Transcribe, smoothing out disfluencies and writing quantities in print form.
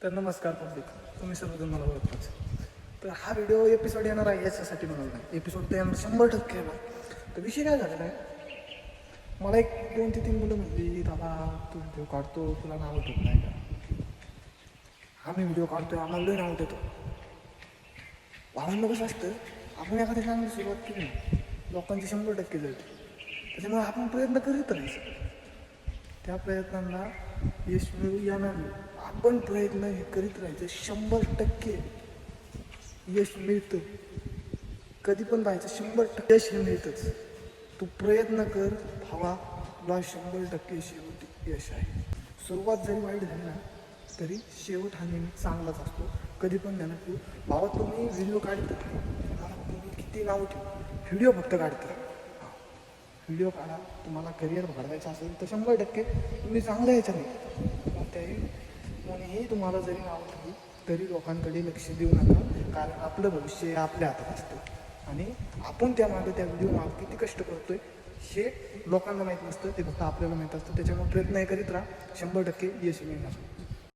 तर नमस्कार पब्लिक, तुम्ही सर्वजण मला ओळखताच. तर हा व्हिडिओ एपिसोड येणार आहे याच्यासाठी म्हणून नाही, एपिसोड तर येणार 100% येणार. तर विषय काय झालेला आहे, मला एक 2 ते 3 मुलं म्हणली, दादा तू व्हिडिओ काढतो, तुला नाव ठेवत नाही का? आम्ही व्हिडिओ काढतोय, आम्हाला लई नाव ठेवतो. भावांना कसं असतं, आपण एखाद्या चांगली सुरुवात केली ना, लोकांची 100% जळते. त्याच्यामुळे आपण प्रयत्न करीत राहायचं, त्या प्रयत्नांना यश मिळू या ना मिळू, आपण प्रयत्न हे करीत राहायचं. 100% यश मिळतं. कधी पण राहायचं, 100% यश हे मिळतंच. तू प्रयत्न कर भावा, तुला 100% शेवटी यश आहे. सुरुवात जरी वाईट झाली ना तरी शेवट हा नेहमी चांगलाच असतो. कधी पण ध्यानात ठेवू भावा, तुम्ही व्हिडिओ काढता, तुम्ही किती नाव ठेवू, व्हिडिओ फक्त काढता. व्हिडिओ काढा. तुम्हाला करिअर घडवायचं असेल तर 100% तुम्ही चांगलं ह्याच्याने कोणत्याही कोणीही तुम्हाला जरी नाव ठेवली तरी लोकांकडे लक्ष देऊ नका, कारण आपलं भविष्य आपल्या हातात असतं आणि आपण त्यामागे त्या व्हिडिओ मागे किती कष्ट करतोय हे लोकांना माहीत नसतं, ते फक्त आपल्याला माहीत असतं. त्याच्यामुळे प्रयत्न हे करीत राहा, 100% यश मिळणार.